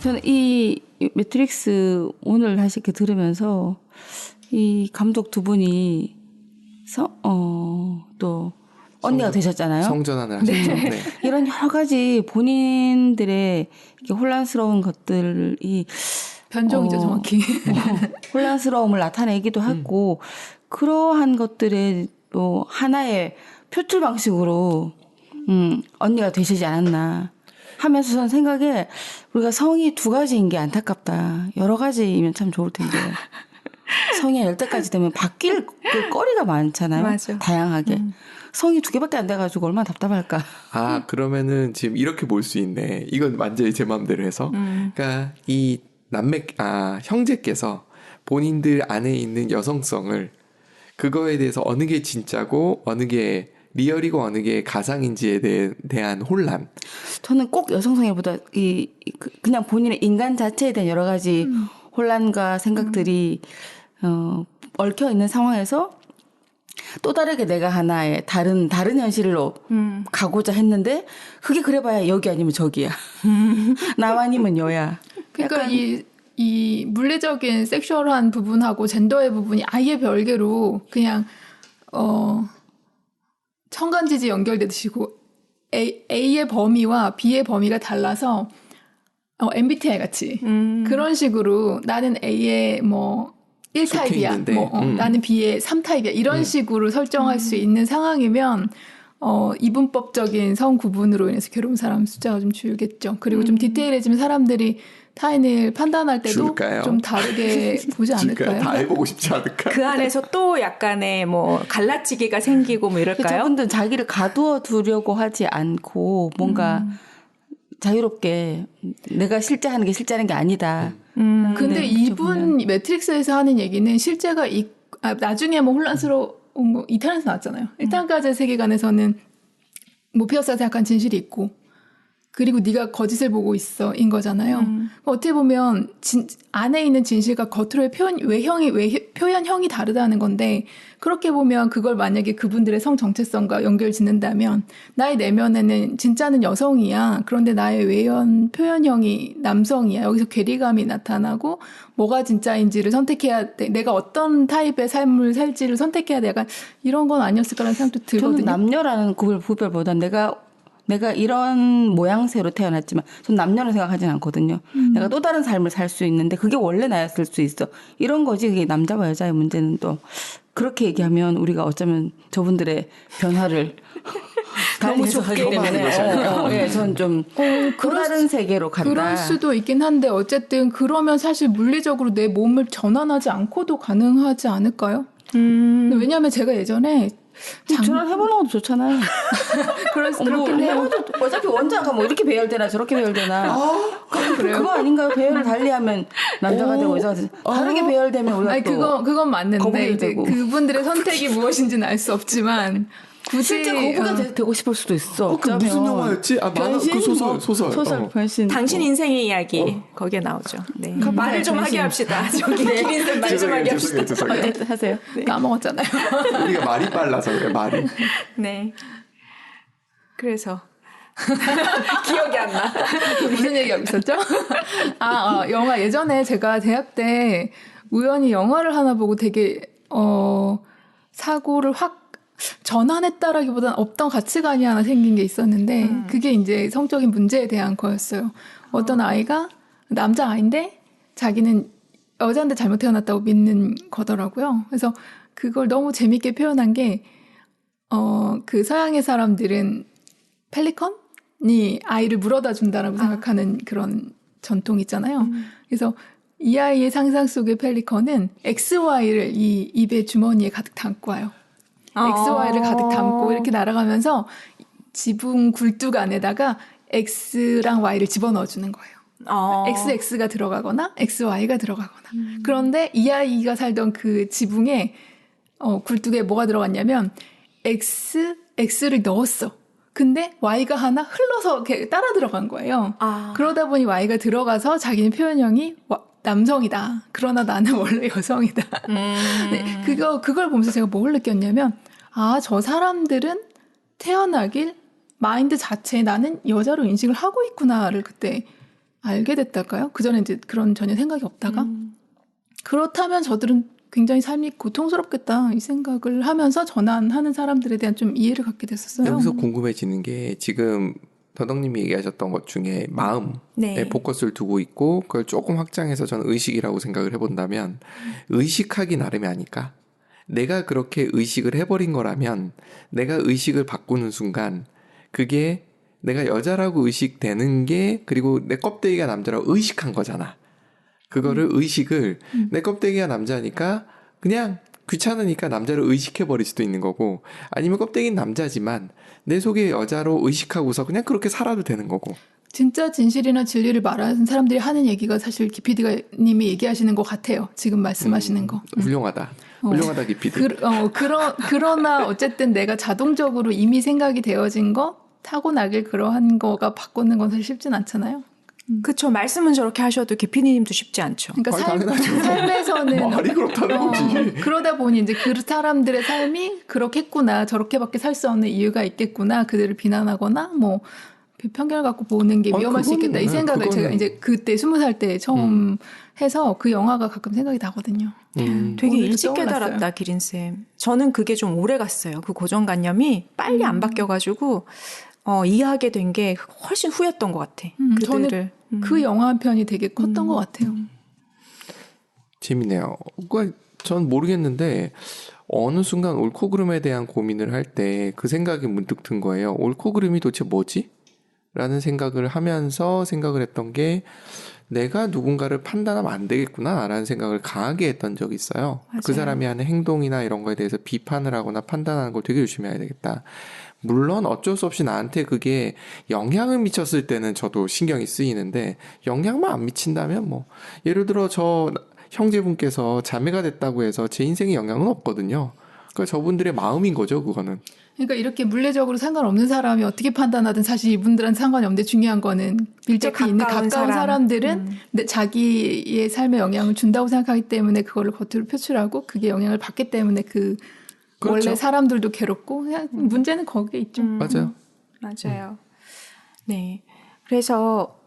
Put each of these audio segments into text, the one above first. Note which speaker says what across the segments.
Speaker 1: 저는 이 매트릭스 오늘 하시게 들으면서 이 감독 두 분이 또 언니가 되셨잖아요.
Speaker 2: 성전환을 하셨죠. 네. 네.
Speaker 1: 이런 여러 가지 본인들의 이렇게 혼란스러운 것들이
Speaker 3: 변종이죠, 정확히.
Speaker 1: 혼란스러움을 나타내기도 하고 그러한 것들의 또 하나의 표출 방식으로 언니가 되시지 않았나 하면서 저는 생각에 우리가 성이 두 가지인 게 안타깝다. 여러 가지이면 참 좋을 텐데 성이 10대까지 되면 바뀔 그 거리가 많잖아요.
Speaker 3: 맞아.
Speaker 1: 다양하게. 성이 두 개밖에 안 돼가지고 얼마나 답답할까.
Speaker 2: 아, 그러면은 지금 이렇게 볼 수 있네. 이건 완전히 제 마음대로 해서. 그러니까 이 형제께서 본인들 안에 있는 여성성을 그거에 대해서 어느 게 진짜고 어느 게 리얼이고 어느 게 가상인지에 대한 혼란.
Speaker 1: 저는 꼭 여성성애보다 그냥 본인의 인간 자체에 대한 여러 가지 혼란과 생각들이 얽혀 있는 상황에서 또 다르게 내가 하나의 다른 현실로 가고자 했는데 그게 그래봐야 여기 아니면 저기야. 남 아니면 여야.
Speaker 3: 그러니까 이 물리적인 섹슈얼한 부분하고 젠더의 부분이 아예 별개로 그냥 천간지지 연결되듯이고 A의 범위와 B의 범위가 달라서 MBTI 같이 그런 식으로 나는 A의 뭐 1타입이야. 나는 B의 3타입이야. 이런 식으로 설정할 수 있는 상황이면 이분법적인 성 구분으로 인해서 괴로운 사람 숫자가 좀 줄겠죠. 그리고 좀 디테일해지면 사람들이 타인을 판단할 때도
Speaker 2: 줄까요?
Speaker 3: 좀 다르게 보지 않을까요?
Speaker 2: 다 해보고 싶지 않을까?
Speaker 4: 그 안에서 또 약간의 뭐 갈라치기가 생기고 뭐 이럴까요?
Speaker 1: 저분들은 자기를 가두어 두려고 하지 않고 뭔가 자유롭게 내가 실제 하는 게 실제하는 게 아니다.
Speaker 3: 근데 이분 매트릭스에서 하는 얘기는 실제가 나중에 뭐 혼란스러운 거 이탈에서 나왔잖아요. 1탄까지의 세계관에서는 모피어스가 생각한 진실이 있고 그리고 네가 거짓을 보고 있어 인 거잖아요. 어떻게 보면 안에 있는 진실과 겉으로의 표현형이 다르다는 건데 그렇게 보면 그걸 만약에 그분들의 성 정체성과 연결 짓는다면 나의 내면에는 진짜는 여성이야. 그런데 나의 외연 표현형이 남성이야. 여기서 괴리감이 나타나고 뭐가 진짜인지를 선택해야 돼. 내가 어떤 타입의 삶을 살지를 선택해야 돼. 약간 이런 건 아니었을까라는 생각도 들거든요.
Speaker 1: 저는 남녀라는 구별보다 내가 이런 모양새로 태어났지만 전 남녀를 생각하진 않거든요. 내가 또 다른 삶을 살 수 있는데 그게 원래 나였을 수 있어. 이런 거지. 그게 남자와 여자의 문제는 또 그렇게 얘기하면 우리가 어쩌면 저분들의 변화를
Speaker 4: 너무 좁게 되면
Speaker 1: 예, 전 좀 다른 세계로 간다.
Speaker 3: 그럴 수도 있긴 한데 어쨌든 그러면 사실 물리적으로 내 몸을 전환하지 않고도 가능하지 않을까요? 왜냐하면 제가 예전에
Speaker 1: 전환해보는 것도 좋잖아요.
Speaker 3: 그렇긴 해요.
Speaker 1: 어차피 원자가 뭐 이렇게 배열되나 저렇게 배열되나. 그거 아닌가요? 배열을 달리하면 남자가 되고 여자가 되고. 다르게 배열되면 우리가
Speaker 3: 아니, 그건 맞는데 이제
Speaker 1: 되고.
Speaker 3: 그분들의 선택이 무엇인지는 알 수 없지만 굳이
Speaker 1: 실제 거부가 되고 싶을 수도 있어.
Speaker 2: 그 무슨 영화였지? 아, 만화, 그 소설.
Speaker 1: 변신.
Speaker 4: 당신 인생의 이야기 거기에 나오죠. 네. 말을 좀 하게 합시다. 저기 기린쌤 말 좀 하게 합시다.
Speaker 2: 죄송해요.
Speaker 1: 하세요.
Speaker 3: 네. 까먹었잖아요.
Speaker 2: 우리가 말이 빨라서 그래, 말이.
Speaker 4: 네. 그래서 기억이 안 나.
Speaker 3: 무슨 얘기하고 있었죠? 영화 예전에 제가 대학 때 우연히 영화를 하나 보고 되게 사고를 확 전환했다라기보다는 없던 가치관이 하나 생긴 게 있었는데 그게 이제 성적인 문제에 대한 거였어요. 어떤 아이가 남자아이인데 자기는 여자인데 잘못 태어났다고 믿는 거더라고요. 그래서 그걸 너무 재밌게 표현한 게 그 서양의 사람들은 펠리컨이 아이를 물어다 준다라고 생각하는 그런 전통 있잖아요. 그래서 이 아이의 상상 속의 펠리컨은 XY를 이 입의 주머니에 가득 담고 와요. XY를 가득 담고 이렇게 날아가면서 지붕 굴뚝 안에다가 X랑 Y를 집어넣어주는 거예요. XX가 들어가거나 XY가 들어가거나. 그런데 이 아이가 살던 그 지붕에 굴뚝에 뭐가 들어갔냐면 X를 넣었어. 근데 Y가 하나 흘러서 이렇게 따라 들어간 거예요. 그러다 보니 Y가 들어가서 자기는 표현형이 남성이다. 그러나 나는 원래 여성이다. 네, 그걸 보면서 제가 뭘 느꼈냐면 저 사람들은 태어나길 마인드 자체에 나는 여자로 인식을 하고 있구나를 그때 알게 됐달까요? 그전에 이제 그런 전혀 생각이 없다가 그렇다면 저들은 굉장히 삶이 고통스럽겠다 이 생각을 하면서 전환하는 사람들에 대한 좀 이해를 갖게 됐었어요.
Speaker 2: 여기서 궁금해지는 게 지금 더덕님이 얘기하셨던 것 중에 마음에
Speaker 4: 네.
Speaker 2: 포커스를 두고 있고 그걸 조금 확장해서 저는 의식이라고 생각을 해본다면 의식하기 나름이 아닐까? 내가 그렇게 의식을 해버린 거라면 내가 의식을 바꾸는 순간 그게 내가 여자라고 의식되는 게 그리고 내 껍데기가 남자라고 의식한 거잖아. 그거를 의식을 내 껍데기가 남자니까 그냥 귀찮으니까 남자를 의식해버릴 수도 있는 거고 아니면 껍데기는 남자지만 내 속에 여자로 의식하고서 그냥 그렇게 살아도 되는 거고
Speaker 3: 진짜 진실이나 진리를 말하는 사람들이 하는 얘기가 사실 기피디가 님이 얘기하시는 것 같아요. 지금 말씀하시는 거.
Speaker 2: 훌륭하다. 훌륭하다 기피디.
Speaker 3: 그러나 어쨌든 내가 자동적으로 이미 생각이 되어진 거 타고나길 그러한 거가 바꾸는 건 사실 쉽진 않잖아요.
Speaker 4: 그쵸. 말씀은 저렇게 하셔도 기피디님도 쉽지 않죠.
Speaker 3: 그러니까
Speaker 2: 아니, 당연하죠.
Speaker 3: 삶에서는
Speaker 2: 말이 그렇다는 거지.
Speaker 3: 그러다 보니 이제 그 사람들의 삶이 그렇겠구나 저렇게밖에 살 수 없는 이유가 있겠구나 그들을 비난하거나 뭐 편견을 갖고 보는 게 위험할 수 있겠다 이 생각을 제가 이제 그때 20살 때 처음 해서 그 영화가 가끔 생각이 나거든요.
Speaker 4: 되게
Speaker 3: 오늘도
Speaker 4: 일찍
Speaker 3: 떠올랐어요.
Speaker 4: 깨달았다, 기린쌤. 저는 그게 좀 오래 갔어요. 그 고정관념이 빨리 안 바뀌어가지고, 이해하게 된 게 훨씬 후였던 것 같아. 그들을.
Speaker 3: 저는 그 영화 한 편이 되게 컸던 것 같아요.
Speaker 2: 재밌네요. 그러니까 전 모르겠는데 어느 순간 옳고 그름에 대한 고민을 할 때 그 생각이 문득 든 거예요. 옳고 그름이 도대체 뭐지? 라는 생각을 하면서 생각을 했던 게 내가 누군가를 판단하면 안 되겠구나 라는 생각을 강하게 했던 적이 있어요.
Speaker 4: 맞아요.
Speaker 2: 그 사람이 하는 행동이나 이런 거에 대해서 비판을 하거나 판단하는 걸 되게 조심해야 되겠다. 물론 어쩔 수 없이 나한테 그게 영향을 미쳤을 때는 저도 신경이 쓰이는데 영향만 안 미친다면 뭐 예를 들어 저 형제분께서 자매가 됐다고 해서 제 인생에 영향은 없거든요. 그러니까 저분들의 마음인 거죠, 그거는.
Speaker 3: 그러니까 이렇게 물리적으로 상관없는 사람이 어떻게 판단하든 사실 이분들한테 상관이 없는데 중요한 거는 밀접히 있는 가까운 사람들은 자기의 삶에 영향을 준다고 생각하기 때문에 그거를 겉으로 표출하고 그게 영향을 받기 때문에
Speaker 2: 그렇죠.
Speaker 3: 원래 사람들도 괴롭고 그냥 문제는 거기에 있죠.
Speaker 2: 맞아요.
Speaker 4: 맞아요. 네. 그래서,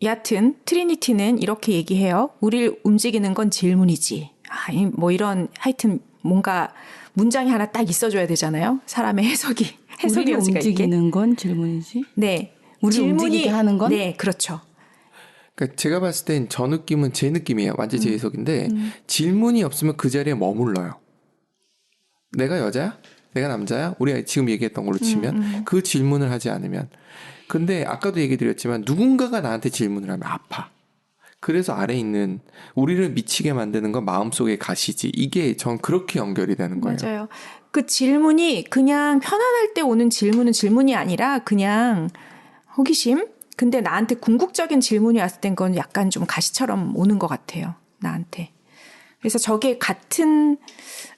Speaker 4: 여하튼, 트리니티는 이렇게 얘기해요. 우리를 움직이는 건 질문이지. 뭐 이런, 하여튼, 뭔가 문장이 하나 딱 있어줘야 되잖아요. 사람의 해석이
Speaker 1: 우리를
Speaker 4: 여지가 있게.
Speaker 1: 움직이는 건 질문이지.
Speaker 4: 네.
Speaker 1: 우리를 움직이게 하는 건?
Speaker 4: 네, 그렇죠.
Speaker 2: 그러니까 제가 봤을 땐 저 느낌은 제 느낌이에요. 완전 제 해석인데 질문이 없으면 그 자리에 머물러요. 내가 여자야? 내가 남자야? 우리가 지금 얘기했던 걸로 치면 그 질문을 하지 않으면. 근데 아까도 얘기 드렸지만 누군가가 나한테 질문을 하면 아파. 그래서 아래 있는 우리를 미치게 만드는 건 마음속의 가시지. 이게 전 그렇게 연결이 되는 거예요.
Speaker 4: 맞아요. 그 질문이 그냥 편안할 때 오는 질문은 질문이 아니라 그냥 호기심? 근데 나한테 궁극적인 질문이 왔을 땐 건 약간 좀 가시처럼 오는 것 같아요. 나한테. 그래서 저게 같은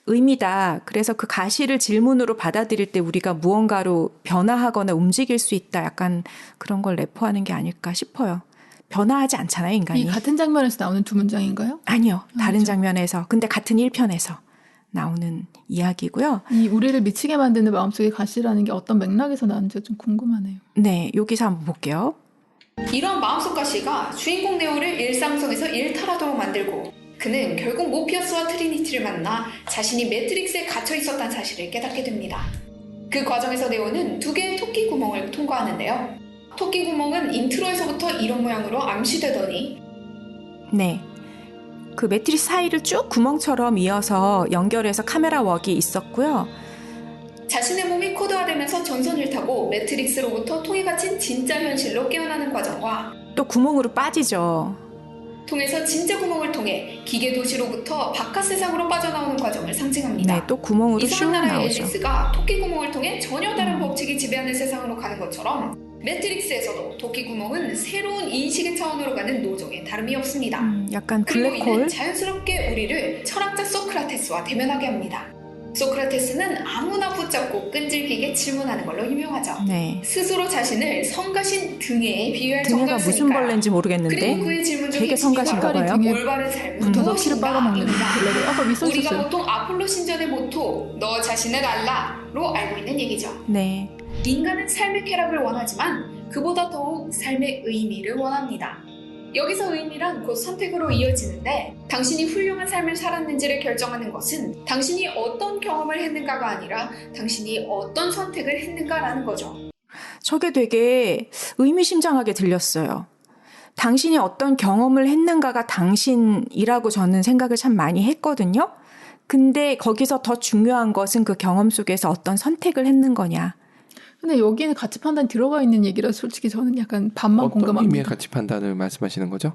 Speaker 4: 의미다. 그래서 그 가시를 질문으로 받아들일 때 우리가 무언가로 변화하거나 움직일 수 있다. 약간 그런 걸 내포하는 게 아닐까 싶어요. 변화하지 않잖아요, 인간이.
Speaker 3: 이 같은 장면에서 나오는 두 문장인가요?
Speaker 4: 아니요. 다른 장면에서. 근데 같은 1편에서 나오는 이야기고요.
Speaker 3: 이 우리를 미치게 만드는 마음속의 가시라는 게 어떤 맥락에서 나오는지 좀 궁금하네요.
Speaker 4: 네, 여기서 한번 볼게요.
Speaker 5: 이런 마음속 가시가 주인공 네오를 일상속에서 일탈하도록 만들고 그는 결국 모피어스와 트리니티를 만나 자신이 매트릭스에 갇혀 있었다는 사실을 깨닫게 됩니다. 그 과정에서 네오는 2개의 토끼 구멍을 통과하는데요. 토끼 구멍은 인트로에서부터 이런 모양으로 암시되더니
Speaker 4: 네. 그 매트리스 사이를 쭉 구멍처럼 이어서 연결해서 카메라 웍이 있었고요.
Speaker 5: 자신의 몸이 코드화되면서 전선을 타고 매트릭스로부터 통에 갇힌 진짜 현실로 깨어나는 과정과
Speaker 4: 또 구멍으로 빠지죠.
Speaker 5: 통해서 진짜 구멍을 통해 기계 도시로부터 바깥 세상으로 빠져나오는 과정을 상징합니다.
Speaker 4: 네, 또 구멍으로 슉
Speaker 5: 이상한 나라의
Speaker 4: 나오죠.
Speaker 5: 앨리스가 토끼 구멍을 통해 전혀 다른 법칙이 지배하는 세상으로 가는 것처럼 매트릭스에서도 토끼 구멍은 새로운 인식의 차원으로 가는 노정에 다름이 없습니다.
Speaker 4: 약간
Speaker 5: 그리고
Speaker 4: 블랙홀.
Speaker 5: 이는 자연스럽게 우리를 철학자 소크라테스와 대면하게 합니다. 소크라테스는 아무나 붙잡고 끈질기게 질문하는 걸로 유명하죠.
Speaker 4: 네.
Speaker 5: 스스로 자신을 성가신 등에 비유할
Speaker 4: 등에가
Speaker 5: 정도였으니까요.
Speaker 4: 무슨 벌레인지 모르겠는데
Speaker 5: 그리고 그의 질문 중
Speaker 4: 되게
Speaker 5: 핵심이
Speaker 4: 성가신가
Speaker 5: 바로
Speaker 4: 봐요.
Speaker 3: 등에
Speaker 5: 올바른 삶은
Speaker 3: 붙어서 피를 빨아먹는
Speaker 5: 무엇인가입니다.
Speaker 3: 블랙을 아까 위써
Speaker 5: 우리가
Speaker 3: 있었어요.
Speaker 5: 보통 아폴로 신전의 모토 너 자신을 알라로 알고 있는 얘기죠.
Speaker 4: 네.
Speaker 5: 인간은 삶의 쾌락을 원하지만 그보다 더욱 삶의 의미를 원합니다. 여기서 의미란 곧 선택으로 이어지는데 당신이 훌륭한 삶을 살았는지를 결정하는 것은 당신이 어떤 경험을 했는가가 아니라 당신이 어떤 선택을 했는가라는 거죠.
Speaker 4: 저게 되게 의미심장하게 들렸어요. 당신이 어떤 경험을 했는가가 당신이라고 저는 생각을 참 많이 했거든요. 근데 거기서 더 중요한 것은 그 경험 속에서 어떤 선택을 했는 거냐.
Speaker 3: 근데 여기는 가치 판단이 들어가 있는 얘기라 솔직히 저는 약간 반만
Speaker 2: 어떤
Speaker 3: 공감합니다.
Speaker 2: 의미의 가치 판단을 말씀하시는 거죠?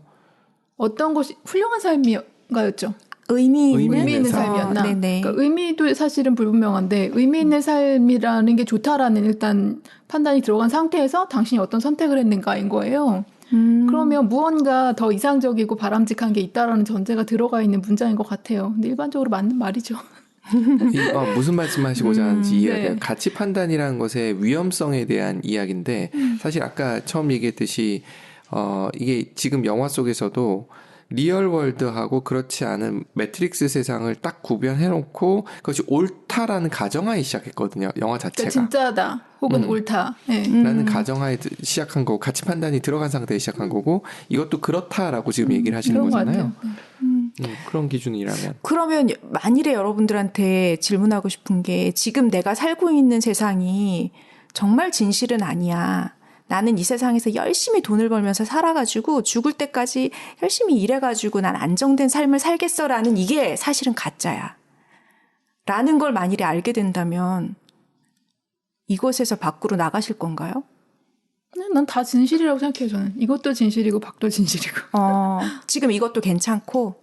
Speaker 3: 어떤 것이 훌륭한 삶인가였죠?
Speaker 4: 의미
Speaker 2: 의미
Speaker 3: 의미 있는
Speaker 2: 삶.
Speaker 3: 삶이었나?
Speaker 4: 네네.
Speaker 3: 그러니까 의미도 사실은 불분명한데 의미 있는 삶이라는 게 좋다라는 일단 판단이 들어간 상태에서 당신이 어떤 선택을 했는가인 거예요. 그러면 무언가 더 이상적이고 바람직한 게 있다라는 전제가 들어가 있는 문장인 것 같아요. 근데 일반적으로 맞는 말이죠.
Speaker 2: 무슨 말씀하시고자 하는지 이해돼요.
Speaker 3: 네.
Speaker 2: 가치 판단이라는 것의 위험성에 대한 이야기인데 사실 아까 처음 얘기했듯이 이게 지금 영화 속에서도 리얼 월드하고 그렇지 않은 매트릭스 세상을 딱 구별해놓고 그것이 옳다라는 가정하에 시작했거든요. 영화 자체가.
Speaker 3: 그러니까 진짜다 혹은 옳다. 네.
Speaker 2: 라는 가정하에 시작한 거고 가치 판단이 들어간 상태에 시작한 거고 이것도 그렇다라고 지금 얘기를 하시는
Speaker 3: 그런 것
Speaker 2: 거잖아요.
Speaker 3: 같아요.
Speaker 2: 그런 기준이라면.
Speaker 4: 그러면 만일에 여러분들한테 질문하고 싶은 게 지금 내가 살고 있는 세상이 정말 진실은 아니야. 나는 이 세상에서 열심히 돈을 벌면서 살아가지고 죽을 때까지 열심히 일해가지고 난 안정된 삶을 살겠어라는 이게 사실은 가짜야. 라는 걸 만일에 알게 된다면 이곳에서 밖으로 나가실 건가요?
Speaker 3: 난 다 진실이라고 생각해요. 저는 이것도 진실이고 밖도 진실이고.
Speaker 4: 지금 이것도 괜찮고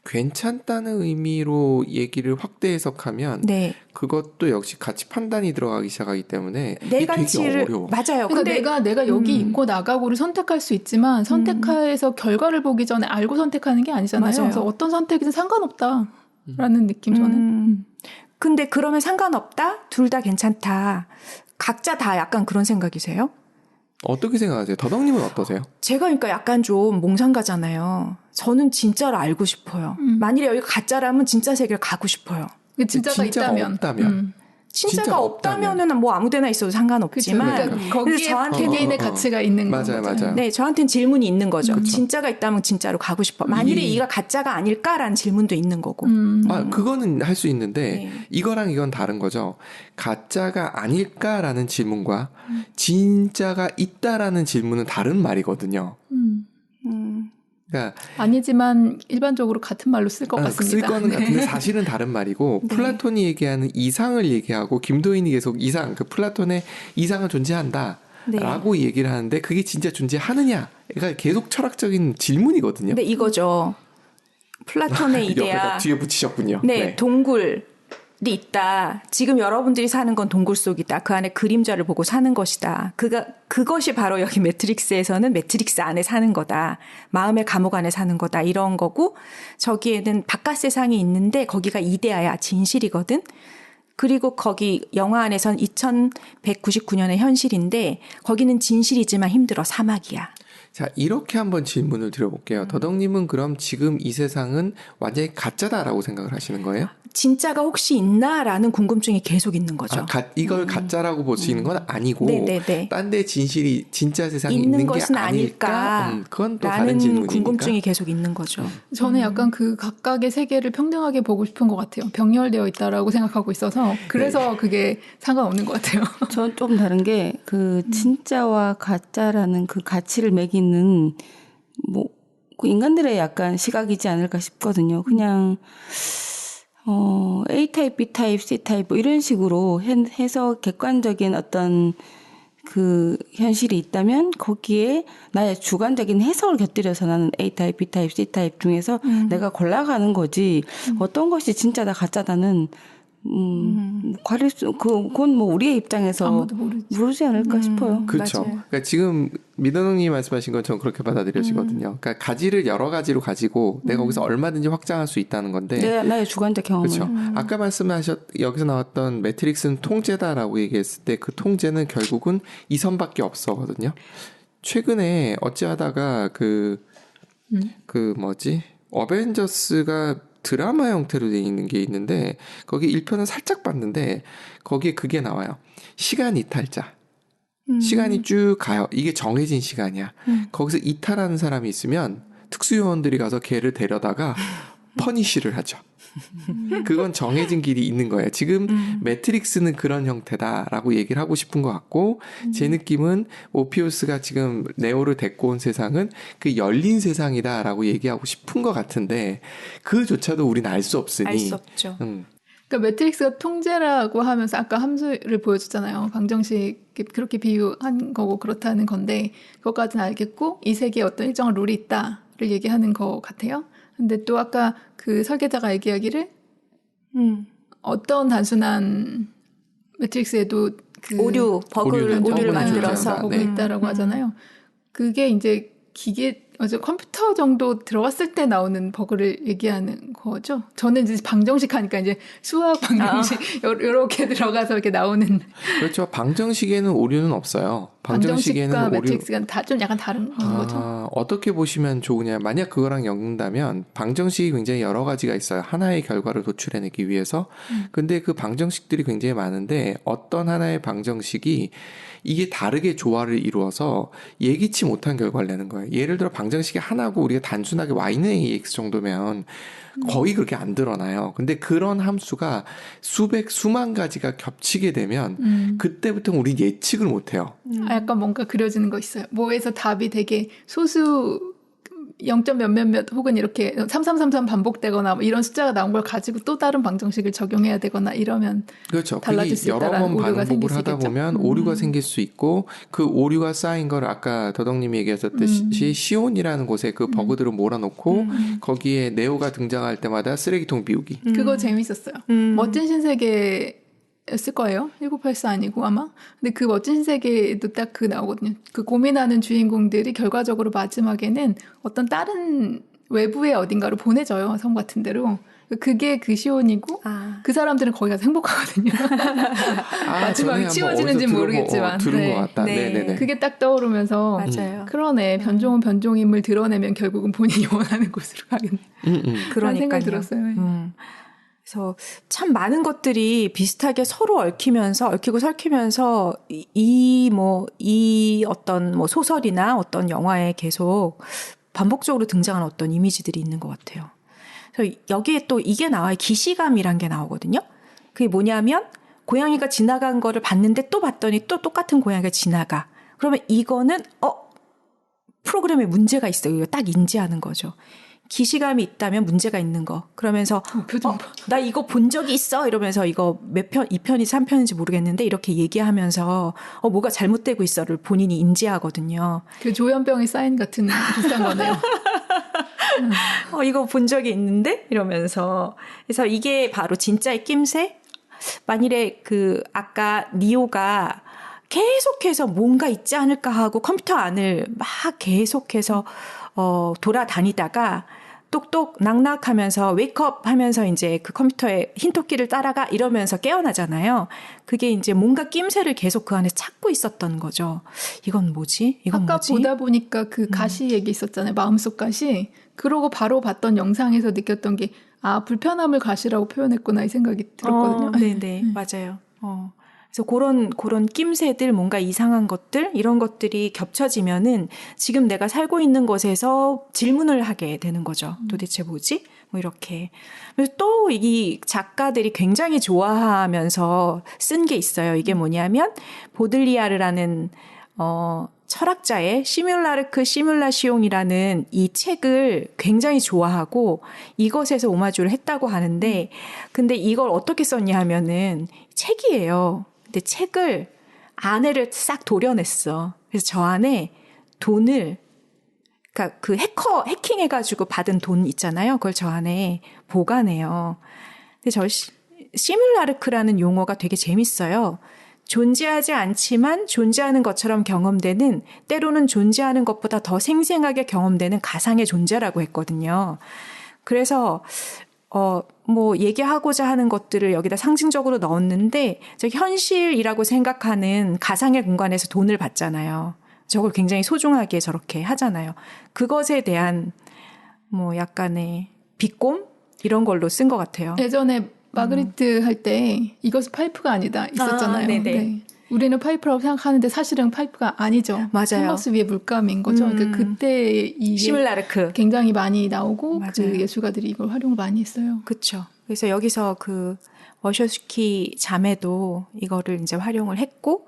Speaker 2: 괜찮다는 의미로 얘기를 확대 해석하면
Speaker 4: 네.
Speaker 2: 그것도 역시 가치 판단이 들어가기 시작하기 때문에
Speaker 4: 내
Speaker 2: 이게
Speaker 4: 가치를
Speaker 2: 되게 어려워.
Speaker 4: 맞아요.
Speaker 3: 그러니까
Speaker 4: 근데
Speaker 3: 내가 여기 있고 나가고를 선택할 수 있지만 선택해서 결과를 보기 전에 알고 선택하는 게 아니잖아요.
Speaker 4: 맞아요.
Speaker 3: 그래서 어떤 선택이든 상관없다라는 느낌 저는.
Speaker 4: 근데 그러면 상관없다? 둘 다 괜찮다. 각자 다 약간 그런 생각이세요?
Speaker 2: 어떻게 생각하세요? 더덕님은 어떠세요?
Speaker 4: 제가 그러니까 약간 좀 몽상가잖아요. 저는 진짜를 알고 싶어요. 만일에 여기가 가짜라면 진짜 세계를 가고 싶어요.
Speaker 3: 그 진짜가
Speaker 2: 진짜가
Speaker 3: 있다면.
Speaker 2: 없다면.
Speaker 4: 진짜가
Speaker 2: 진짜가
Speaker 4: 없다면은 뭐 아무데나 있어도
Speaker 3: 그렇죠.
Speaker 4: 상관없지만
Speaker 3: 그러니까
Speaker 4: 근데
Speaker 3: 거기에
Speaker 4: 저한테
Speaker 3: 개개인의 가치가 있는
Speaker 2: 맞아요,
Speaker 3: 거죠.
Speaker 2: 맞아요.
Speaker 4: 네, 저한테는 질문이 있는 거죠. 진짜가 있다면 진짜로 가고 싶어. 만일에 이가 가짜가 아닐까라는 질문도 있는 거고.
Speaker 2: 그거는 할 수 있는데
Speaker 4: 네.
Speaker 2: 이거랑 이건 다른 거죠. 가짜가 아닐까라는 질문과 진짜가 있다라는 질문은 다른 말이거든요. 그러니까
Speaker 3: 아니지만 일반적으로 같은 말로 쓸 것 같습니다.
Speaker 2: 쓸 거는
Speaker 3: 네.
Speaker 2: 같은데 사실은 다른 말이고 플라톤이 얘기하는 이상을 얘기하고 김도인이 계속 이상, 그 플라톤의 이상은 존재한다.
Speaker 4: 네.
Speaker 2: 라고 얘기를 하는데 그게 진짜 존재하느냐? 그러니까 계속 철학적인 질문이거든요.
Speaker 4: 근데 이거죠. 플라톤의
Speaker 2: 옆에다
Speaker 4: 이데아.
Speaker 2: 뒤에 붙이셨군요.
Speaker 4: 네, 동굴이 있다. 지금 여러분들이 사는 건 동굴 속이다. 그 안에 그림자를 보고 사는 것이다. 그것이 바로 여기 매트릭스에서는 매트릭스 안에 사는 거다. 마음의 감옥 안에 사는 거다. 이런 거고 저기에는 바깥 세상이 있는데 거기가 이데아야. 진실이거든. 그리고 거기 영화 안에선 2199년의 현실인데 거기는 진실이지만 힘들어. 사막이야.
Speaker 2: 자, 이렇게 한번 질문을 드려볼게요. 더덕님은 그럼 지금 이 세상은 완전히 가짜다라고 생각을 하시는 거예요?
Speaker 4: 진짜가 혹시 있나라는 궁금증이 계속 있는 거죠.
Speaker 2: 이걸 가짜라고 볼 수 있는 건 아니고
Speaker 4: 네네네.
Speaker 2: 딴 데 진실이 진짜 세상에
Speaker 4: 있는
Speaker 2: 있는
Speaker 4: 것은
Speaker 2: 게 아닐까?
Speaker 4: 아닐까?
Speaker 2: 그건 또 다른
Speaker 4: 라는
Speaker 2: 질문이니까.
Speaker 4: 궁금증이 계속 있는 거죠.
Speaker 3: 저는 약간 그 각각의 세계를 평등하게 보고 싶은 것 같아요. 병렬되어 있다라고 생각하고 있어서 그래서 그게 상관없는 것 같아요.
Speaker 1: 전 좀 다른 게 그 진짜와 가짜라는 그 가치를 매기는 뭐 그 인간들의 약간 시각이지 않을까 싶거든요. 그냥 A 타입, B 타입, C 타입 뭐 이런 식으로 해서 객관적인 어떤 그 현실이 있다면 거기에 나의 주관적인 해석을 곁들여서 나는 A 타입, B 타입, C 타입 중에서 내가 골라가는 거지 어떤 것이 진짜다 가짜다는 가릴 수 그건 뭐 우리의 입장에서
Speaker 3: 아무도
Speaker 1: 모르지 않을까 싶어요.
Speaker 2: 그렇죠.
Speaker 4: 맞아요.
Speaker 2: 그러니까 지금 민호동님이 말씀하신 건 저는 그렇게 받아들여지거든요. 그러니까 가지를 여러 가지로 가지고 내가 거기서 얼마든지 확장할 수 있다는 건데.
Speaker 1: 나의 주관적 경험을.
Speaker 2: 그렇죠. 아까 여기서 나왔던 매트릭스는 통제다라고 얘기했을 때 그 통제는 결국은 이 선밖에 없어거든요. 최근에 어찌하다가 어벤져스가 드라마 형태로 되어 있는 게 있는데 거기 1편은 살짝 봤는데 거기에 그게 나와요. 시간 이탈자. 시간이 쭉 가요. 이게 정해진 시간이야. 거기서 이탈하는 사람이 있으면 특수요원들이 가서 걔를 데려다가 퍼니쉬를 하죠. 그건 정해진 길이 있는 거예요. 지금 매트릭스는 그런 형태다라고 얘기를 하고 싶은 것 같고 제 느낌은 모피우스가 지금 네오를 데리고 온 세상은 그 열린 세상이다라고 얘기하고 싶은 것 같은데 그조차도 우리는 알 수 없으니
Speaker 4: 알 수 없죠.
Speaker 3: 그러니까 매트릭스가 통제라고 하면서 아까 함수를 보여줬잖아요. 방정식 그렇게 비유한 거고 그렇다는 건데 그것까지는 알겠고 이 세계에 어떤 일정한 룰이 있다를 얘기하는 것 같아요. 근데 또 아까 그 설계자가 얘기하기를 어떤 단순한 매트릭스에도 그
Speaker 4: 오류를
Speaker 2: 오류를
Speaker 4: 만들어서
Speaker 3: 보고
Speaker 2: 네.
Speaker 3: 있다라고 하잖아요. 그게 이제 컴퓨터 정도 들어갔을 때 나오는 버그를 얘기하는 거죠. 저는 이제 방정식 하니까 이제 수학 방정식 이렇게 들어가서 이렇게 나오는
Speaker 2: 그렇죠. 방정식에는 오류는 없어요. 방정식에는
Speaker 3: 방정식과
Speaker 2: 오류
Speaker 3: 매트릭스가 좀 약간 다른 거죠.
Speaker 2: 어떻게 보시면 좋으냐. 만약 그거랑 엮는다면 방정식이 굉장히 여러 가지가 있어요. 하나의 결과를 도출해내기 위해서. 근데 그 방정식들이 굉장히 많은데 어떤 하나의 방정식이 이게 다르게 조화를 이루어서 예기치 못한 결과를 내는 거예요. 예를 들어 방정식이 하나고 우리가 단순하게 y는 ax 정도면 거의 그렇게 안 드러나요. 근데 그런 함수가 수만 가지가 겹치게 되면 그때부터 우리 예측을 못해요.
Speaker 3: 약간 뭔가 그려지는 거 있어요. 뭐에서 답이 되게 소수 0점 몇몇몇 혹은 이렇게 3333 반복되거나 뭐 이런 숫자가 나온 걸 가지고 또 다른 방정식을 적용해야 되거나 이러면
Speaker 2: 그렇죠.
Speaker 3: 달라질
Speaker 2: 그게
Speaker 3: 수
Speaker 2: 여러
Speaker 3: 있다라는
Speaker 2: 번
Speaker 3: 오류가 생길
Speaker 2: 반복을
Speaker 3: 수
Speaker 2: 하다
Speaker 3: 있겠죠.
Speaker 2: 보면 오류가 생길 수 있고 그 오류가 쌓인 걸 아까 더덕님이 얘기하셨듯이 시온이라는 곳에 그 버그들을 몰아놓고 거기에 네오가 등장할 때마다 쓰레기통 비우기.
Speaker 3: 그거 재밌었어요. 멋진 신세계였을 거예요. 1984 아니고 아마. 근데 그 멋진 신세계도 딱 그 나오거든요. 그 고민하는 주인공들이 결과적으로 마지막에는 어떤 다른 외부의 어딘가로 보내져요. 섬 같은 데로. 그게 그 시온이고 그 사람들은 거기 가서 행복하거든요. 마지막에 치워지는지 모르겠지만
Speaker 2: 들은
Speaker 3: 네.
Speaker 2: 것 같다.
Speaker 4: 네.
Speaker 2: 네네네.
Speaker 3: 그게 딱 떠오르면서
Speaker 4: 맞아요.
Speaker 3: 그러네. 변종은 변종임을 드러내면 결국은 본인이 원하는 곳으로 가겠네. 그런 생각이 들었어요.
Speaker 4: 그래서 참 많은 것들이 비슷하게 서로 얽히고 설키면서 이 어떤 뭐 소설이나 어떤 영화에 계속 반복적으로 등장하는 어떤 이미지들이 있는 것 같아요. 그래서 여기에 또 이게 나와요. 기시감이란 게 나오거든요. 그게 뭐냐면 고양이가 지나간 거를 봤는데 또 봤더니 또 똑같은 고양이가 지나가. 그러면 이거는 프로그램에 문제가 있어요. 이거 딱 인지하는 거죠. 기시감이 있다면 문제가 있는 거. 그러면서 나 이거 본 적이 있어 이러면서 이거 몇 편, 2편이 3편인지 모르겠는데 이렇게 얘기하면서 뭐가 잘못되고 있어를 본인이 인지하거든요.
Speaker 3: 그 조현병의 사인 같은 비슷한 거네요.
Speaker 4: 이거 본 적이 있는데 이러면서 그래서 이게 바로 진짜의 낌새. 만일에 아까 니오가 계속해서 뭔가 있지 않을까 하고 컴퓨터 안을 막 계속해서 돌아다니다가 똑똑 낙낙하면서 웨이크업 하면서 이제 그 컴퓨터에 흰토끼를 따라가 이러면서 깨어나잖아요. 그게 이제 뭔가 낌새를 계속 그 안에 찾고 있었던 거죠. 이건 뭐지?
Speaker 3: 아까 보다 보니까 그 가시 얘기 있었잖아요. 마음속 가시. 그러고 바로 봤던 영상에서 느꼈던 게 불편함을 가시라고 표현했구나 이 생각이 들었거든요.
Speaker 4: 네네 맞아요. 그래서 그런 낌새들, 뭔가 이상한 것들, 이런 것들이 겹쳐지면은 지금 내가 살고 있는 곳에서 질문을 하게 되는 거죠. 도대체 뭐지? 뭐 이렇게. 그래서 또 이 작가들이 굉장히 좋아하면서 쓴 게 있어요. 이게 뭐냐면 보들리아르라는 철학자의 시뮬라르크 시뮬라시옹이라는 이 책을 굉장히 좋아하고 이것에서 오마주를 했다고 하는데 근데 이걸 어떻게 썼냐 하면은 책이에요. 근데 책을 안에를 싹 도려냈어. 그래서 저 안에 돈을 그러니까 그 해킹해가지고 받은 돈 있잖아요. 그걸 저 안에 보관해요. 근데 저 시뮬라르크라는 용어가 되게 재밌어요. 존재하지 않지만 존재하는 것처럼 경험되는 때로는 존재하는 것보다 더 생생하게 경험되는 가상의 존재라고 했거든요. 그래서 뭐 얘기하고자 하는 것들을 여기다 상징적으로 넣었는데 저 현실이라고 생각하는 가상의 공간에서 돈을 받잖아요. 저걸 굉장히 소중하게 저렇게 하잖아요. 그것에 대한 뭐 약간의 비꼼 이런 걸로 쓴 것 같아요.
Speaker 3: 예전에 마그리트 할 때 이것은 파이프가 아니다 있었잖아요.
Speaker 4: 네네.
Speaker 3: 네. 우리는 파이프라고 생각하는데 사실은 파이프가 아니죠.
Speaker 4: 맞아요.
Speaker 3: 캔버스 위에 물감인 거죠. 그러니까 그때 이게
Speaker 4: 시뮬라르크.
Speaker 3: 굉장히 많이 나오고
Speaker 4: 맞아요.
Speaker 3: 그 예술가들이 이걸 활용을 많이 했어요.
Speaker 4: 그렇죠. 그래서 여기서 그 워셔스키 자매도 이거를 이제 활용을 했고,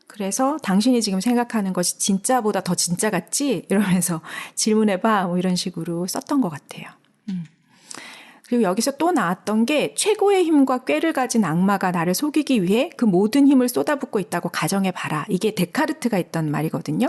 Speaker 4: 그래서 당신이 지금 생각하는 것이 진짜보다 더 진짜 같지? 이러면서 질문해봐 뭐 이런 식으로 썼던 것 같아요. 그리고 여기서 또 나왔던 게 최고의 힘과 꾀를 가진 악마가 나를 속이기 위해 그 모든 힘을 쏟아붓고 있다고 가정해봐라. 이게 데카르트가 했던 말이거든요.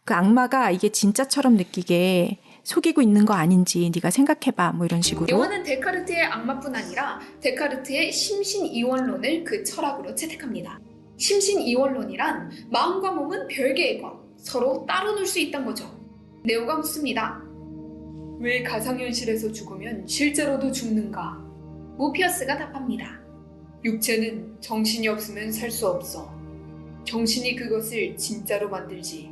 Speaker 4: 그 악마가 이게 진짜처럼 느끼게 속이고 있는 거 아닌지 네가 생각해봐 뭐 이런 식으로.
Speaker 5: 영화는 데카르트의 악마뿐 아니라 데카르트의 심신이원론을 그 철학으로 채택합니다. 심신이원론이란 마음과 몸은 별개의 것, 서로 따로 놀 수 있다는 거죠. 네오가 묻습니다. 왜 가상현실에서 죽으면 실제로도 죽는가? 모피어스가 답합니다. 육체는 정신이 없으면 살 수 없어. 정신이 그것을 진짜로 만들지.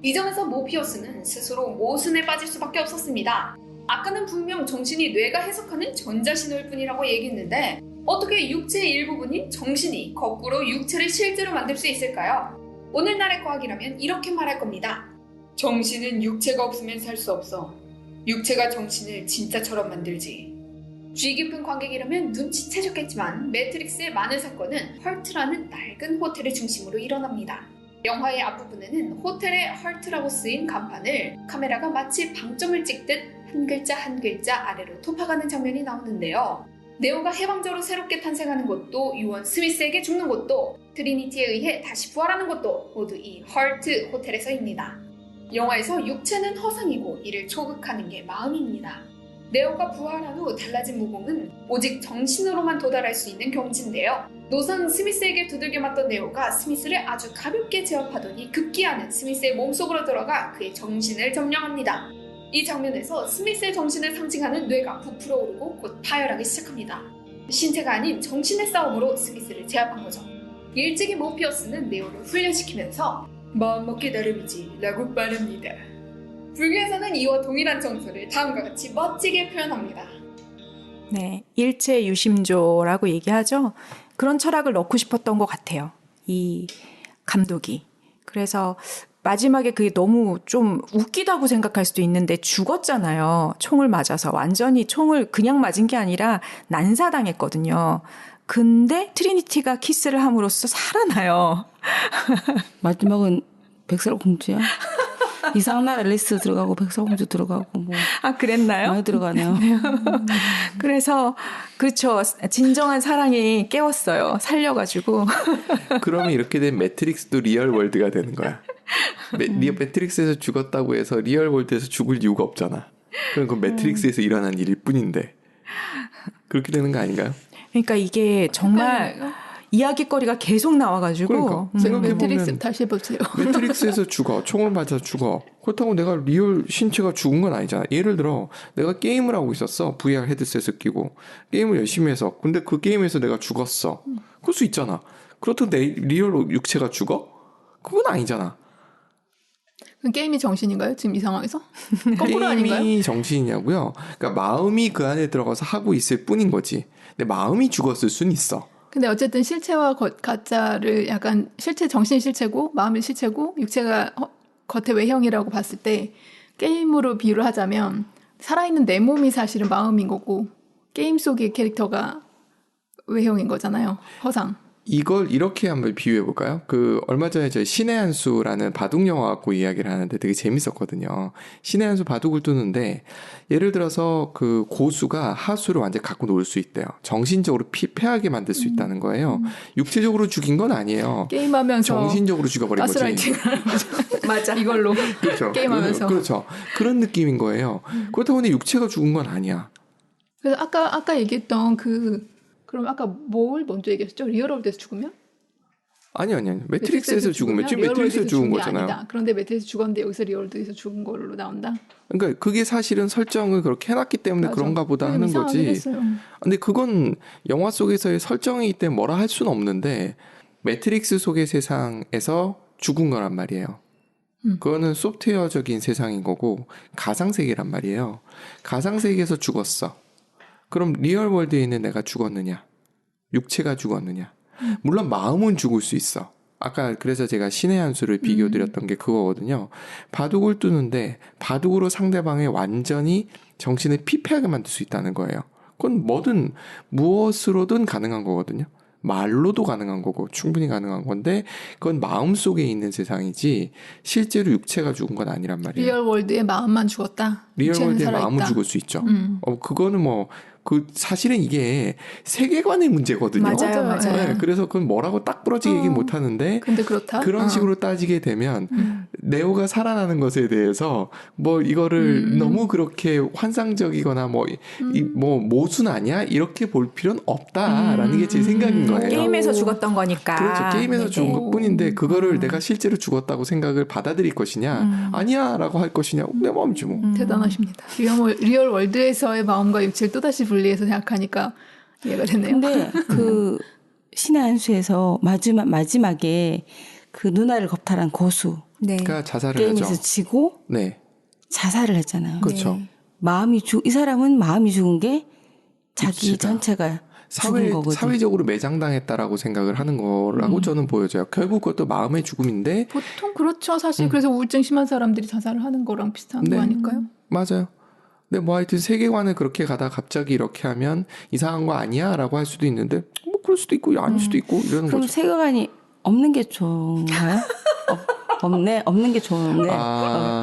Speaker 5: 이 점에서 모피어스는 스스로 모순에 빠질 수밖에 없었습니다. 아까는 분명 정신이 뇌가 해석하는 전자신호일 뿐이라고 얘기했는데 어떻게 육체의 일부분인 정신이 거꾸로 육체를 실제로 만들 수 있을까요? 오늘날의 과학이라면 이렇게 말할 겁니다. 정신은 육체가 없으면 살 수 없어. 육체가 정신을 진짜처럼 만들지. 주의 깊은 관객이라면 눈치채셨겠지만 매트릭스의 많은 사건은 헐트라는 낡은 호텔을 중심으로 일어납니다. 영화의 앞부분에는 호텔의 헐트라고 쓰인 간판을 카메라가 마치 방점을 찍듯 한 글자 한 글자 아래로 토파가는 장면이 나오는데요. 네오가 해방자로 새롭게 탄생하는 것도, 요원 스미스에게 죽는 것도, 트리니티에 의해 다시 부활하는 것도 모두 이 헐트 호텔에서입니다. 영화에서 육체는 허상이고 이를 초극하는 게 마음입니다. 네오가 부활한 후 달라진 무공은 오직 정신으로만 도달할 수 있는 경지인데요. 노상 스미스에게 두들겨 맞던 네오가 스미스를 아주 가볍게 제압하더니 급기야는 스미스의 몸속으로 들어가 그의 정신을 점령합니다. 이 장면에서 스미스의 정신을 상징하는 뇌가 부풀어 오르고 곧 파열하기 시작합니다. 신체가 아닌 정신의 싸움으로 스미스를 제압한 거죠. 일찍이 모피어스는 네오를 훈련시키면서 마음먹기 나름이지 라고 말합니다. 불교에서는 이와 동일한 정서를 다음과 같이 멋지게 표현합니다.
Speaker 4: 네, 일체 유심조라고 얘기하죠. 그런 철학을 넣고 싶었던 것 같아요. 이 감독이. 그래서 마지막에 그게 너무 좀 웃기다고 생각할 수도 있는데 죽었잖아요. 총을 맞아서. 완전히 총을 그냥 맞은 게 아니라 난사당했거든요. 근데 트리니티가 키스를 함으로써 살아나요.
Speaker 1: 마지막은 백설공주야. 이상한 나라 앨리스 들어가고 백설공주 들어가고 뭐.
Speaker 4: 아, 그랬나요?
Speaker 1: 많이 들어가네요.
Speaker 4: 그래서 그렇죠. 진정한 사랑이 깨웠어요. 살려가지고.
Speaker 2: 그러면 이렇게 된 매트릭스도 리얼 월드가 되는 거야. 매트릭스에서 죽었다고 해서 리얼 월드에서 죽을 이유가 없잖아. 그럼 그 매트릭스에서 일어난 일일 뿐인데 그렇게 되는 거 아닌가요?
Speaker 4: 그러니까 이게 정말 이야기거리가 계속 나와가지고.
Speaker 2: 그러니까 생각해보면
Speaker 3: 매트릭스 다시 해보세요.
Speaker 2: 매트릭스에서 죽어. 총을 맞아 죽어. 그렇다고 내가 리얼 신체가 죽은 건 아니잖아. 예를 들어 내가 게임을 하고 있었어. VR 헤드셋을 끼고 게임을 열심히 해서. 근데 그 게임에서 내가 죽었어. 그럴 수 있잖아. 그렇다고 내 리얼 육체가 죽어? 그건 아니잖아.
Speaker 3: 그 게임이 정신인가요? 지금 이 상황에서? 거꾸로 아닌가요?
Speaker 2: 게임이 정신이냐고요? 그러니까 마음이 그 안에 들어가서 하고 있을 뿐인 거지. 근데 마음이 죽었을 순 있어.
Speaker 3: 근데 어쨌든 실체와 가짜를 약간 정신이 실체고 마음이 실체고 육체가 겉의 외형이라고 봤을 때 게임으로 비유를 하자면 살아있는 내 몸이 사실은 마음인 거고 게임 속의 캐릭터가 외형인 거잖아요. 허상.
Speaker 2: 이걸 이렇게 한번 비유해 볼까요? 그 얼마 전에 저희 신의 한 수라는 바둑 영화 갖고 이야기를 하는데 되게 재밌었거든요. 신의 한 수 바둑을 두는데 예를 들어서 그 고수가 하수를 완전히 갖고 놀 수 있대요. 정신적으로 패하게 만들 수 있다는 거예요. 육체적으로 죽인 건 아니에요.
Speaker 3: 게임하면서
Speaker 2: 정신적으로 죽여버린 거지.
Speaker 3: 가스라이팅을
Speaker 4: 맞아.
Speaker 3: 이걸로
Speaker 2: 그렇죠.
Speaker 3: 게임하면서.
Speaker 2: 그렇죠. 그런 느낌인 거예요. 그렇다고 근데 육체가 죽은 건 아니야.
Speaker 3: 그래서 아까 얘기했던 그럼 아까 뭘 먼저 얘기했죠? 리얼월드에서 죽으면?
Speaker 2: 아니. 매트릭스에서 죽으면 지금 매트릭스에서 죽은 거잖아요.
Speaker 3: 아니다. 그런데 매트릭스에서 죽었는데 여기서 리얼월드에서 죽은 걸로 나온다?
Speaker 2: 그러니까 그게 사실은 설정을 그렇게 해놨기 때문에
Speaker 3: 맞아.
Speaker 2: 그런가 보다 하는 거지.
Speaker 3: 했어요.
Speaker 2: 근데 그건 영화 속에서의 설정이기 때문에 뭐라 할 수는 없는데 매트릭스 속의 세상에서 죽은 거란 말이에요. 그거는 소프트웨어적인 세상인 거고 가상세계란 말이에요. 가상세계에서 죽었어. 그럼 리얼월드에 있는 내가 죽었느냐? 육체가 죽었느냐? 물론 마음은 죽을 수 있어. 아까 그래서 제가 신의 한 수를 비교 드렸던 게 그거거든요. 바둑을 두는데 바둑으로 상대방의 완전히 정신을 피폐하게 만들 수 있다는 거예요. 그건 뭐든 무엇으로든 가능한 거거든요. 말로도 가능한 거고 충분히 가능한 건데 그건 마음속에 있는 세상이지 실제로 육체가 죽은 건 아니란 말이에요.
Speaker 3: 리얼 월드의 마음만 죽었다.
Speaker 2: 리얼월드의
Speaker 3: 육체는
Speaker 2: 마음은
Speaker 3: 살아있다.
Speaker 2: 죽을 수 있죠.
Speaker 3: 음.
Speaker 2: 그거는 사실은 이게 세계관의 문제거든요.
Speaker 4: 맞아요,
Speaker 3: 맞아요.
Speaker 4: 맞아요.
Speaker 2: 네, 그래서 그건 뭐라고 딱 부러지게 얘기 못 하는데
Speaker 3: 근데 그렇다.
Speaker 2: 그런 식으로 따지게 되면 네오가 살아나는 것에 대해서 이거를 너무 그렇게 환상적이거나 모순 아니야? 이렇게 볼 필요는 없다라는 게 제 생각인 거예요.
Speaker 4: 게임에서 죽었던 거니까.
Speaker 2: 그렇죠. 게임에서
Speaker 4: 네네.
Speaker 2: 죽은 것뿐인데 그거를 내가 실제로 죽었다고 생각을 받아들일 것이냐 아니야라고 할 것이냐 내 마음이지 뭐.
Speaker 3: 대단하십니다. 리얼 월드에서의 마음과 육체를 또다시 분리해서 생각하니까 이해가 되네요.
Speaker 1: 근데 그 신의 한 수에서 마지막에 그 누나를 겁탈한 고수
Speaker 4: 네.
Speaker 2: 그러니까 자살을
Speaker 1: 게임에서
Speaker 2: 하죠.
Speaker 1: 지고
Speaker 2: 네,
Speaker 1: 자살을 했잖아요.
Speaker 2: 그렇죠.
Speaker 1: 이 사람은 마음이 죽은 게 자기
Speaker 2: 육체가.
Speaker 1: 전체가 죽은 거거든요.
Speaker 2: 사회적으로 매장당했다라고 생각을 하는 거라고 저는 보여져요. 결국 그것도 마음의 죽음인데
Speaker 3: 보통 그렇죠. 사실 그래서 우울증 심한 사람들이 자살을 하는 거랑 비슷한
Speaker 2: 네.
Speaker 3: 거 아닐까요?
Speaker 2: 맞아요. 근데 하여튼 세계관을 그렇게 가다 갑자기 이렇게 하면 이상한 거 아니야? 라고 할 수도 있는데 그럴 수도 있고 아닐 수도 있고 이러는
Speaker 1: 그럼
Speaker 2: 거죠.
Speaker 1: 세계관이 없는 게 좋은가요? 없는 게 좋은데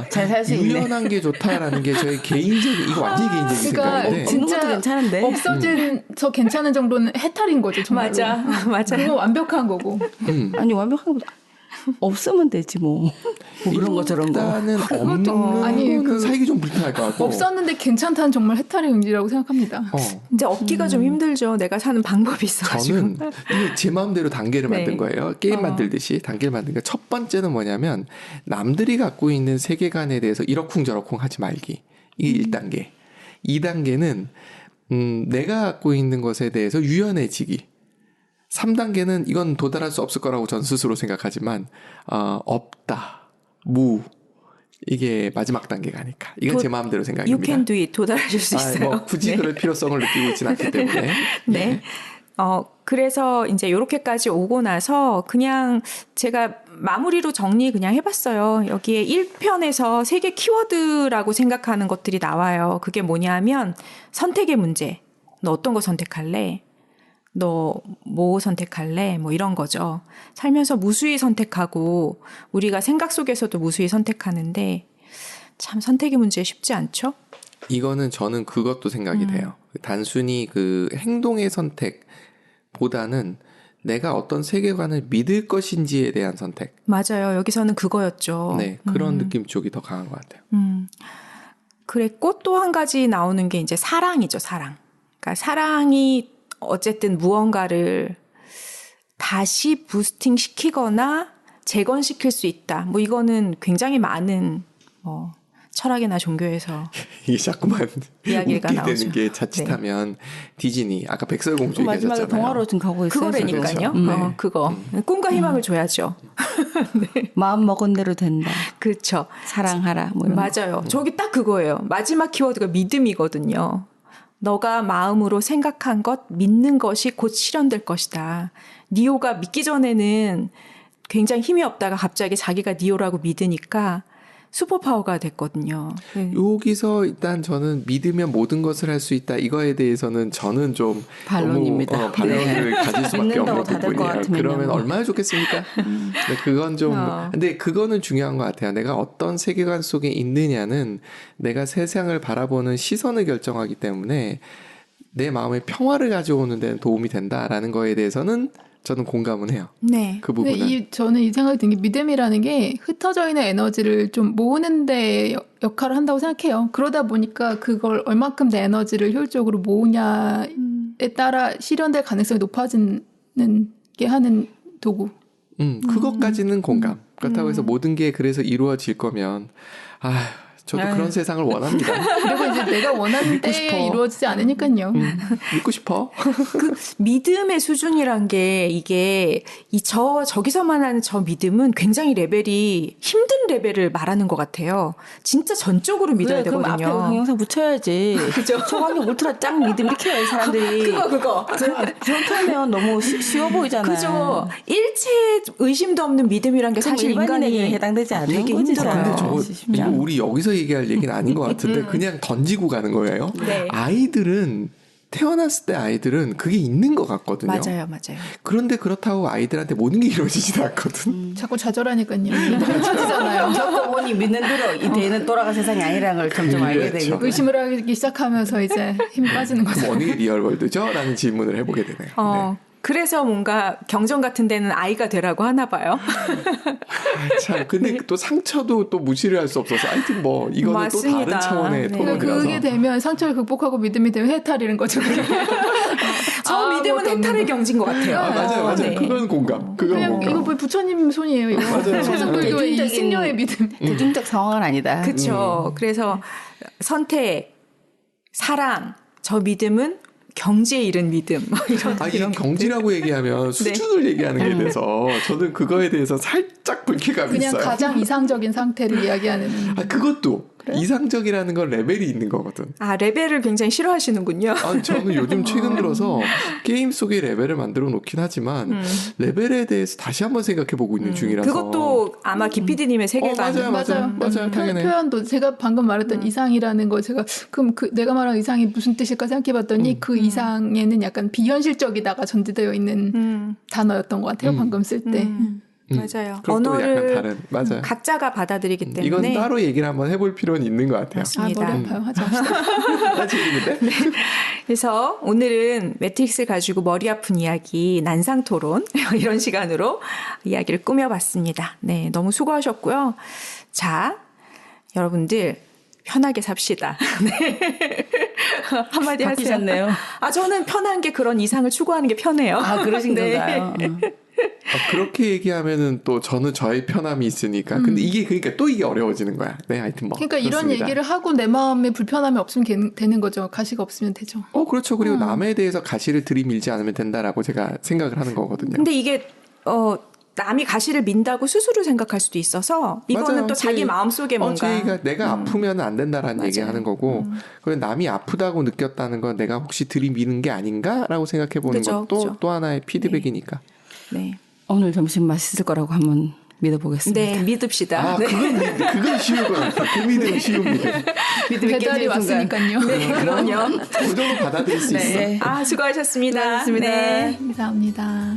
Speaker 1: 잘 살 수 있네.
Speaker 2: 유연한 게 좋다라는 게 저희 개인적인 이거 완전히 개인적인
Speaker 3: 그러니까
Speaker 2: 생각인데
Speaker 1: 없는 것도 괜찮은데.
Speaker 3: 없어진 저 괜찮은 정도는 해탈인 거죠. 정말로.
Speaker 4: 맞아.
Speaker 3: 그거 완벽한 거고.
Speaker 1: 아니 완벽한 것보다 없으면 되지 뭐 그런 것처럼 뭐.
Speaker 2: 일단은 없는
Speaker 3: 아니,
Speaker 2: 거는 살기 좀 불편할 것 같고
Speaker 3: 없었는데 괜찮다는 정말 해탈의 의지라고 생각합니다.
Speaker 4: 이제 얻기가 좀 힘들죠. 내가 사는 방법이 있어가지고.
Speaker 2: 저는 이게 제 마음대로 단계를
Speaker 4: 네.
Speaker 2: 만든 거예요. 게임 만들듯이 단계를 만든 거. 첫 번째는 뭐냐면 남들이 갖고 있는 세계관에 대해서 이러쿵저러쿵 하지 말기. 이게 1단계. 2단계는 내가 갖고 있는 것에 대해서 유연해지기. 3단계는 이건 도달할 수 없을 거라고 전 스스로 생각하지만 없다. 이게 마지막 단계가 아닐까. 이건 제 마음대로
Speaker 4: You
Speaker 2: 생각입니다.
Speaker 4: can do it. 도달하실 수 있어요.
Speaker 2: 굳이
Speaker 4: 네.
Speaker 2: 그럴 필요성을 느끼고 있지는 않기 때문에.
Speaker 4: 네. 그래서 이제 요렇게까지 오고 나서 그냥 제가 마무리로 정리 그냥 해봤어요. 여기에 1편에서 3개 키워드라고 생각하는 것들이 나와요. 그게 뭐냐면 선택의 문제. 너 어떤 거 선택할래? 너 뭐 선택할래? 뭐 이런 거죠. 살면서 무수히 선택하고 우리가 생각 속에서도 무수히 선택하는데 참 선택의 문제 쉽지 않죠?
Speaker 2: 이거는 저는 그것도 생각이 돼요. 단순히 그 행동의 선택보다는 내가 어떤 세계관을 믿을 것인지에 대한 선택.
Speaker 4: 맞아요. 여기서는 그거였죠.
Speaker 2: 네, 그런 느낌 쪽이 더 강한 것 같아요.
Speaker 4: 그랬고 또 한 가지 나오는 게 이제 사랑이죠, 사랑. 그러니까 사랑이 어쨌든 무언가를 다시 부스팅 시키거나 재건시킬 수 있다. 뭐 이거는 굉장히 많은 철학이나 종교에서
Speaker 2: 이게 자꾸만
Speaker 4: 이야기가
Speaker 2: 웃게
Speaker 4: 나오죠.
Speaker 2: 되는 게 자칫하면 디즈니 아까 백설공주
Speaker 1: 마지막에
Speaker 2: 얘기하셨잖아요.
Speaker 1: 동화로 지금 가고 있어요.
Speaker 4: 그거라니까요.
Speaker 2: 네.
Speaker 4: 그거 꿈과 희망을 줘야죠.
Speaker 1: 마음 먹은 대로 된다.
Speaker 4: 그렇죠.
Speaker 1: 사랑하라. 뭐 이런 거.
Speaker 4: 맞아요. 저기 딱 그거예요. 마지막 키워드가 믿음이거든요. 너가 마음으로 생각한 것, 믿는 것이 곧 실현될 것이다. 니오가 믿기 전에는 굉장히 힘이 없다가 갑자기 자기가 니오라고 믿으니까 슈퍼파워가 됐거든요.
Speaker 2: 여기서 일단 저는 믿으면 모든 것을 할 수 있다. 이거에 대해서는 저는 좀
Speaker 1: 반론입니다.
Speaker 2: 너무, 반론을 가질 수밖에
Speaker 1: 믿는다고
Speaker 2: 없는
Speaker 1: 다될것
Speaker 2: 부분이에요.
Speaker 1: 같으면요.
Speaker 2: 그러면 얼마나 좋겠습니까? 네, 그건 좀 근데 그거는 중요한 것 같아요. 내가 어떤 세계관 속에 있느냐는 내가 세상을 바라보는 시선을 결정하기 때문에 내 마음의 평화를 가져오는 데는 도움이 된다라는 거에 대해서는 저는 공감은 해요.
Speaker 4: 네.
Speaker 2: 그
Speaker 3: 근데
Speaker 2: 부분은.
Speaker 3: 저는 이 생각이 든 게 믿음이라는 게 흩어져 있는 에너지를 좀 모으는 데 역할을 한다고 생각해요. 그러다 보니까 그걸 얼만큼 내 에너지를 효율적으로 모으냐에 따라 실현될 가능성이 높아지는 게 하는 도구.
Speaker 2: 그것까지는 공감. 그렇다고 해서 모든 게 그래서 이루어질 거면 저도
Speaker 1: 아유.
Speaker 2: 그런 세상을 원합니다.
Speaker 3: 그리고 이제 내가 원하는
Speaker 2: 믿고
Speaker 3: 때에
Speaker 2: 싶어.
Speaker 3: 이루어지지 않으니까요.
Speaker 2: 믿고 싶어.
Speaker 4: 그 믿음의 수준이란 게 이게 저기서만 하는 저 믿음은 굉장히 레벨이 힘든 레벨을 말하는 것 같아요. 진짜 전적으로 믿어야
Speaker 1: 그래, 그럼 앞에
Speaker 4: 되거든요.
Speaker 1: 동영상 붙여야지.
Speaker 4: 그죠?
Speaker 1: 초강력 울트라 짱 믿음 이렇게 해요 사람들이.
Speaker 4: 그거.
Speaker 1: 그렇게 하면 너무 쉬워 보이잖아요.
Speaker 4: 그죠? 일체 의심도 없는 믿음이란 게 사실
Speaker 1: 일반인에게
Speaker 4: 인간이
Speaker 1: 해당되지 않는
Speaker 4: 되게
Speaker 1: 거지.
Speaker 4: 힘들어요.
Speaker 2: 근데 저거
Speaker 1: 쉽지
Speaker 2: 이거
Speaker 1: 않아.
Speaker 2: 우리 여기서 얘기할 얘기는 아닌 것 같은데 그냥 던지고 가는 거예요.
Speaker 4: 네.
Speaker 2: 아이들은 태어났을 때 아이들은 그게 있는 것 같거든요.
Speaker 4: 맞아요.
Speaker 2: 그런데 그렇다고 아이들한테 모든 게 이루어지지도 않거든.
Speaker 3: 자꾸 좌절하니까요. 믿음이 터지잖아요.
Speaker 1: 저도 보니 믿는 대로 이 대는 돌아갈 세상이 아니라는 걸 점점 알게
Speaker 2: 그렇죠.
Speaker 1: 되고.
Speaker 3: 의심을 하기 시작하면서 이제 힘이 빠지는 거죠.
Speaker 2: 그럼 어느 게 리얼월드죠? 라는 질문을 해보게 되네요. 네.
Speaker 4: 그래서 뭔가 경전 같은 데는 아이가 되라고 하나 봐요.
Speaker 2: 아, 참, 근데 또 상처도 또 무시를 할 수 없어서 하여튼 뭐 이거는
Speaker 4: 맞습니다.
Speaker 2: 또 다른 차원의
Speaker 4: 네.
Speaker 3: 그러니까
Speaker 2: 토론이라서.
Speaker 3: 그게 되면 상처를 극복하고 믿음이 되면 해탈이는 거죠.
Speaker 4: 저 믿음은 해탈의 경지인 것 같아요.
Speaker 2: 아, 맞아요.
Speaker 4: 네.
Speaker 2: 그건 공감. 그건
Speaker 3: 그냥
Speaker 2: 공감.
Speaker 3: 이거 뭐 부처님 손이에요. 이거.
Speaker 2: 맞아요.
Speaker 3: 소승불교의 이
Speaker 1: 대중적인-
Speaker 3: 승려의 믿음.
Speaker 1: 대중적 상황은 아니다.
Speaker 4: 그렇죠. 그래서 선택, 사랑, 저 믿음은 경지에 이른 믿음. 뭐 이런
Speaker 2: 아, 이
Speaker 4: 이런
Speaker 2: 경지라고 얘기하면 수준을 얘기하는 게 돼서 저는 그거에 대해서 살짝 불쾌감이
Speaker 3: 그냥
Speaker 2: 있어요.
Speaker 3: 가장 이상적인 상태를 이야기하는.
Speaker 2: 아, 그것도 이상적이라는 건 레벨이 있는 거거든.
Speaker 4: 레벨을 굉장히 싫어하시는군요.
Speaker 2: 아, 저는 요즘 최근 들어서 게임 속에 레벨을 만들어 놓긴 하지만 레벨에 대해서 다시 한번 생각해 보고 있는 중이라서.
Speaker 4: 그것도 아마 기피디님의 세계관.
Speaker 2: 맞아요. 당연해.
Speaker 3: 표현도 제가 방금 말했던 이상이라는 거 제가 그럼 제가 말한 이상이 무슨 뜻일까 생각해봤더니 그 이상에는 약간 비현실적이다가 전제되어 있는 단어였던 것 같아요. 방금 쓸 때.
Speaker 4: 맞아요.
Speaker 2: 그럼 또 약간
Speaker 4: 언어를
Speaker 2: 다른, 맞아요.
Speaker 4: 각자가 받아들이기 때문에.
Speaker 2: 이건 따로 얘기를 한번 해볼 필요는 있는 것 같아요.
Speaker 4: 맞습니다.
Speaker 3: 머리 아파요. 하지 맙시다.
Speaker 2: 나 재밌는데?
Speaker 4: 그래서 오늘은 매트릭스를 가지고 머리 아픈 이야기, 난상 토론 이런 시간으로 이야기를 꾸며봤습니다. 네, 너무 수고하셨고요. 자, 여러분들 편하게 삽시다. 네. 한마디 하세요.
Speaker 1: 바뀌셨네요.
Speaker 4: 저는 편한 게 그런 이상을 추구하는 게 편해요.
Speaker 1: 아, 그러신
Speaker 4: 네.
Speaker 1: 건가요?
Speaker 2: 그렇게 얘기하면은 또 저는 저의 편함이 있으니까. 근데 이게 그러니까 또 이게 어려워지는 거야. 네, 하여튼 뭐.
Speaker 3: 그러니까 이런
Speaker 2: 그렇습니다.
Speaker 3: 얘기를 하고 내 마음에 불편함이 없으면 되는 거죠. 가시가 없으면 되죠.
Speaker 2: 그렇죠. 그리고 남에 대해서 가시를 들이밀지 않으면 된다라고 제가 생각을 하는 거거든요.
Speaker 4: 근데 이게 남이 가시를 민다고 스스로 생각할 수도 있어서 이거는
Speaker 2: 맞아요.
Speaker 4: 또 자기 마음속에 뭔가
Speaker 2: 제가 내가 아프면 안 된다라는 얘기 하는 거고 그리고 남이 아프다고 느꼈다는 건 내가 혹시 들이미는 게 아닌가라고 생각해 보는
Speaker 4: 그죠,
Speaker 2: 것도
Speaker 4: 그죠.
Speaker 2: 또 하나의 피드백이니까.
Speaker 4: 네.
Speaker 1: 오늘 점심 맛있을 거라고 한번 믿어보겠습니다.
Speaker 4: 네, 믿읍시다. 네.
Speaker 2: 그건 쉬울 것 같아. 그 믿음은 쉬운 믿음.
Speaker 1: 믿음이
Speaker 3: 배달이
Speaker 1: 깨지는 순간.
Speaker 3: 왔으니까요.
Speaker 4: 네, 그럼요.
Speaker 2: 그 정도 받아들일 수 있어.
Speaker 1: 네.
Speaker 4: 수고하셨습니다.
Speaker 1: 수고하셨습니다.
Speaker 4: 네.
Speaker 3: 감사합니다.